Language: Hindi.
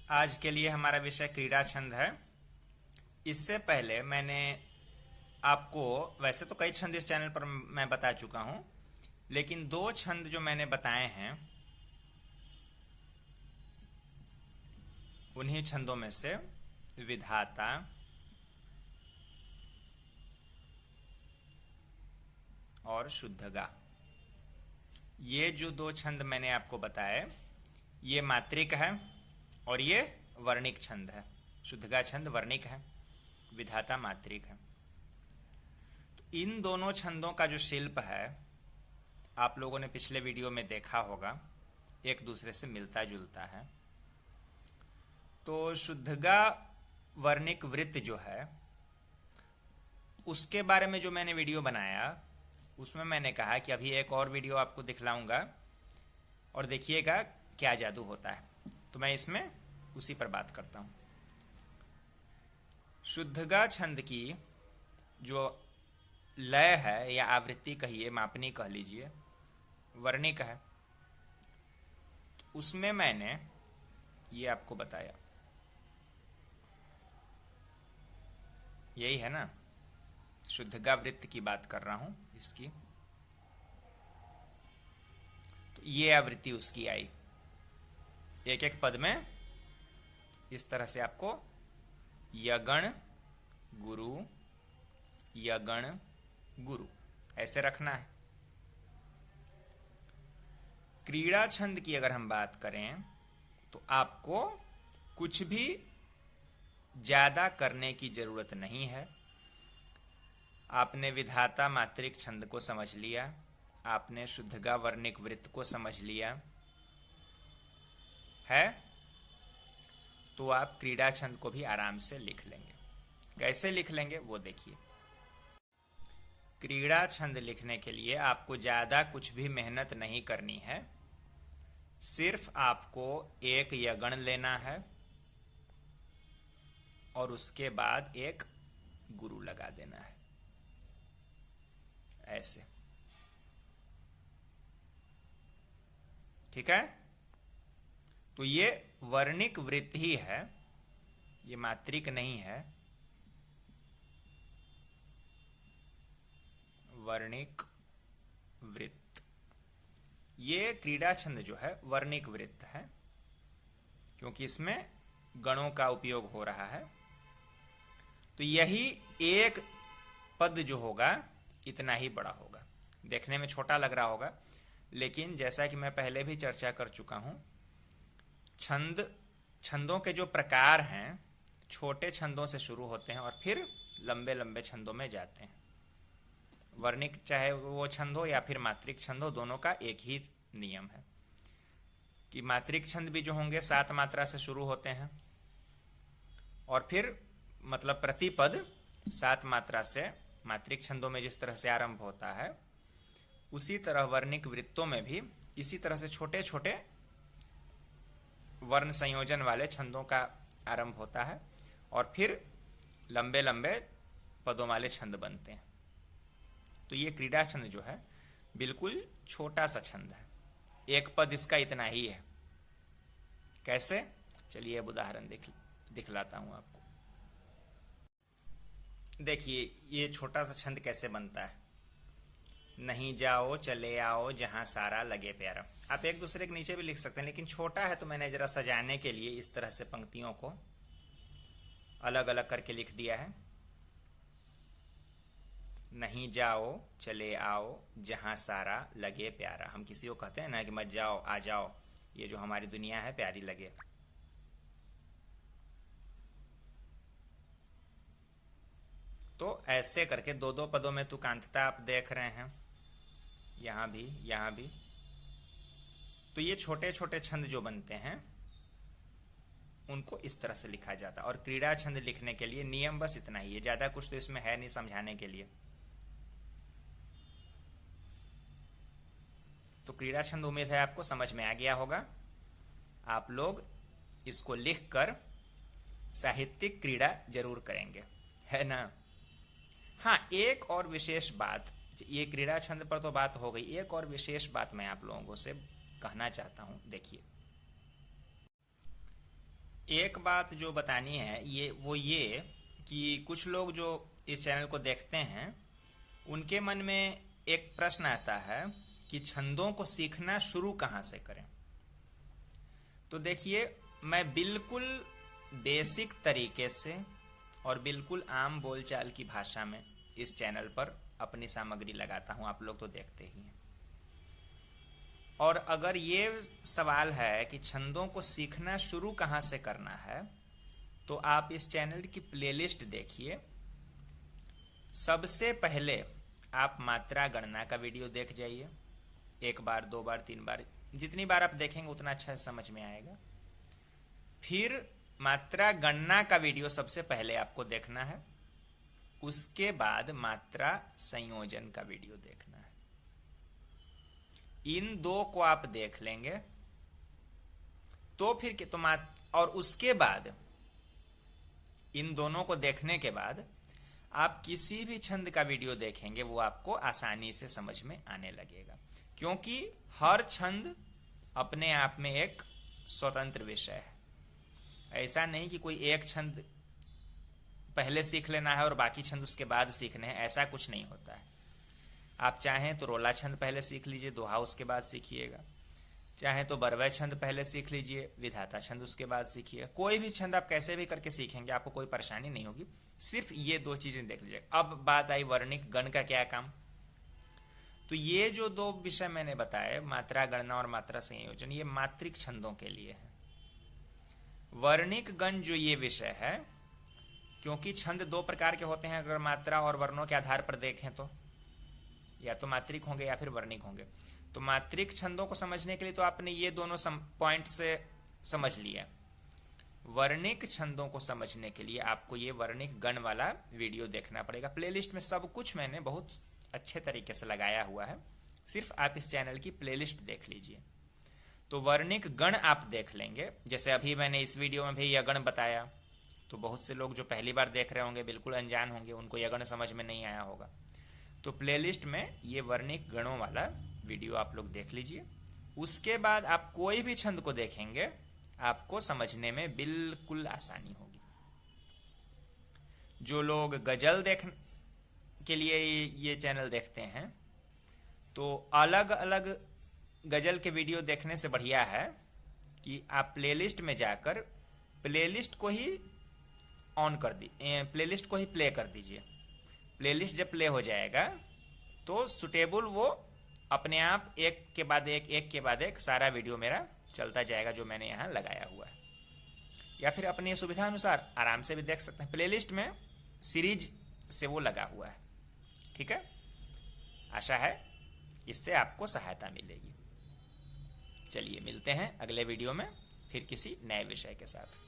आज के लिए हमारा विषय क्रीड़ा छंद है। इससे पहले मैंने आपको, वैसे तो कई छंद इस चैनल पर मैं बता चुका हूँ, लेकिन दो छंद जो मैंने बताए हैं उन्हीं छंदों में से विधाता और शुद्धगा, ये जो दो छंद मैंने आपको बताए, ये मात्रिक है और ये वर्णिक छंद है। शुद्धगा छंद वर्णिक है, विधाता मात्रिक है। तो इन दोनों छंदों का जो शिल्प है आप लोगों ने पिछले वीडियो में देखा होगा, एक दूसरे से मिलता जुलता है। तो शुद्धगा वर्णिक वृत्त जो है उसके बारे में जो मैंने वीडियो बनाया उसमें मैंने कहा कि अभी एक और वीडियो आपको दिखलाऊंगा और देखिएगा क्या जादू होता है। तो मैं इसमें उसी पर बात करता हूँ। शुद्धगा छंद की जो लय है या आवृत्ति कहिए, मापनी कह लीजिए, वर्णिक है। तो उसमें मैंने ये आपको बताया, यही है ना, शुद्धगा वृत्त की बात कर रहा हूं इसकी। तो ये आवृत्ति उसकी आई, एक एक पद में इस तरह से आपको यगण गुरु यगण गुरु ऐसे रखना है। क्रीड़ा छंद की अगर हम बात करें तो आपको कुछ भी ज्यादा करने की जरूरत नहीं है। आपने विधाता मात्रिक छंद को समझ लिया, आपने शुद्धगा वर्णिक वृत्त को समझ लिया है, तो आप क्रीड़ा छंद को भी आराम से लिख लेंगे। कैसे लिख लेंगे वो देखिए। क्रीड़ा छंद लिखने के लिए आपको ज्यादा कुछ भी मेहनत नहीं करनी है। सिर्फ आपको एक यगण लेना है और उसके बाद एक गुरु लगा देना है, ऐसे। ठीक है। तो ये वर्णिक वृत्त ही है, ये मात्रिक नहीं है। वर्णिक वृत्त, ये क्रीड़ा छंद जो है वर्णिक वृत्त है, क्योंकि इसमें गणों का उपयोग हो रहा है। तो यही एक पद जो होगा इतना ही बड़ा होगा। देखने में छोटा लग रहा होगा, लेकिन जैसा कि मैं पहले भी चर्चा कर चुका हूं, छंदों के जो प्रकार हैं छोटे छंदों से शुरू होते हैं और फिर लंबे लंबे छंदों में जाते हैं। वर्णिक चाहे वो छंद हो या फिर मात्रिक छंद हो, दोनों का एक ही नियम है कि मात्रिक छंद भी जो होंगे 7 मात्रा से शुरू होते हैं और फिर मतलब प्रतिपद 7 मात्रा से, मात्रिक छंदों में जिस तरह से आरंभ होता है उसी तरह वर्णिक वृत्तों में भी इसी तरह से छोटे छोटे वर्ण संयोजन वाले छंदों का आरंभ होता है और फिर लंबे लंबे पदों वाले छंद बनते हैं। तो ये क्रीड़ा छंद जो है बिल्कुल छोटा सा छंद है, एक पद इसका इतना ही है। कैसे? चलिए अब उदाहरण दिखलाता हूं आपको। देखिए ये छोटा सा छंद कैसे बनता है। नहीं जाओ चले आओ जहां सारा लगे प्यारा। आप एक दूसरे के नीचे भी लिख सकते हैं, लेकिन छोटा है तो मैंने जरा सजाने के लिए इस तरह से पंक्तियों को अलग अलग करके लिख दिया है। नहीं जाओ चले आओ जहां सारा लगे प्यारा। हम किसी को कहते हैं ना कि मत जाओ आ जाओ, ये जो हमारी दुनिया है प्यारी लगे। तो ऐसे करके दो दो पदों में तुकांतता आप देख रहे हैं, यहां भी यहां भी। तो ये छोटे छोटे छंद जो बनते हैं उनको इस तरह से लिखा जाता है। और क्रीड़ा छंद लिखने के लिए नियम बस इतना ही है, ज्यादा कुछ तो इसमें है नहीं समझाने के लिए। तो क्रीड़ा छंद उम्मीद है आपको समझ में आ गया होगा। आप लोग इसको लिखकर साहित्यिक क्रीड़ा जरूर करेंगे, है ना। हाँ, एक और विशेष बात, ये क्रीड़ा छंद पर तो बात हो गई, एक और विशेष बात मैं आप लोगों से कहना चाहता हूं। देखिए एक बात जो बतानी है ये कि कुछ लोग जो इस चैनल को देखते हैं उनके मन में एक प्रश्न आता है कि छंदों को सीखना शुरू कहाँ से करें। तो देखिए, मैं बिल्कुल बेसिक तरीके से और बिल्कुल आम बोलचाल की भाषा में इस चैनल पर अपनी सामग्री लगाता हूँ, आप लोग तो देखते ही हैं। और अगर ये सवाल है कि छंदों को सीखना शुरू कहाँ से करना है, तो आप इस चैनल की प्लेलिस्ट देखिए। सबसे पहले आप मात्रा गणना का वीडियो देख जाइए, 1 बार 2 बार 3 बार, जितनी बार आप देखेंगे उतना अच्छा समझ में आएगा। फिर मात्रा गणना का वीडियो सबसे पहले आपको देखना है, उसके बाद मात्रा संयोजन का वीडियो देखना है। इन दो को आप देख लेंगे तो फिर और उसके बाद इन दोनों को देखने के बाद आप किसी भी छंद का वीडियो देखेंगे वो आपको आसानी से समझ में आने लगेगा, क्योंकि हर छंद अपने आप में एक स्वतंत्र विषय है। ऐसा नहीं कि कोई एक छंद पहले सीख लेना है और बाकी छंद उसके बाद सीखने हैं, ऐसा कुछ नहीं होता है। आप चाहें तो रोला छंद पहले सीख लीजिए, दोहा उसके बाद सीखिएगा। चाहे तो बरवै छंद पहले सीख लीजिए, विधाता छंद उसके बाद सीखिए। कोई भी छंद आप कैसे भी करके सीखेंगे, आपको कोई परेशानी नहीं होगी। सिर्फ ये 2 चीजें देख लीजिए। अब बात आई वर्णिक गण का क्या काम। तो ये जो 2 विषय मैंने बताए, मात्रा गणना और मात्रा संयोजन, ये मात्रिक छंदों के लिए है। वर्णिक गण जो ये विषय है, क्योंकि छंद 2 प्रकार के होते हैं, अगर मात्रा और वर्णों के आधार पर देखें तो या तो मात्रिक होंगे या फिर वर्णिक होंगे। तो मात्रिक छंदों को समझने के लिए तो आपने ये दोनों पॉइंट से समझ लिया। वर्णिक छंदों को समझने के लिए आपको ये वर्णिक गण वाला वीडियो देखना पड़ेगा। प्लेलिस्ट में सब कुछ मैंने बहुत अच्छे तरीके से लगाया हुआ है, सिर्फ आप इस चैनल की प्लेलिस्ट देख लीजिए। तो वर्णिक गण आप देख लेंगे, जैसे अभी मैंने इस वीडियो में भी यह गण बताया, तो बहुत से लोग जो पहली बार देख रहे होंगे, बिल्कुल अनजान होंगे, उनको यह गण समझ में नहीं आया होगा। तो प्लेलिस्ट में ये वर्णिक गणों वाला वीडियो आप लोग देख लीजिए। उसके बाद आप कोई भी छंद को देखेंगे, आपको समझने में बिल्कुल आसानी होगी। जो लोग गजल देखने के लिए ये चैनल देखते हैं, तो अलग अलग गजल के वीडियो देखने से बढ़िया है कि आप प्लेलिस्ट में जाकर प्लेलिस्ट को ही प्लेलिस्ट को ही प्ले कर दीजिए। प्लेलिस्ट जब प्ले हो जाएगा तो सुटेबल वो अपने आप एक के बाद एक सारा वीडियो मेरा चलता जाएगा जो मैंने यहाँ लगाया हुआ है। या फिर अपनी सुविधा अनुसार आराम से भी देख सकते हैं, प्लेलिस्ट में सीरीज से वो लगा हुआ है। ठीक है, आशा है इससे आपको सहायता मिलेगी। चलिए मिलते हैं अगले वीडियो में फिर किसी नए विषय के साथ।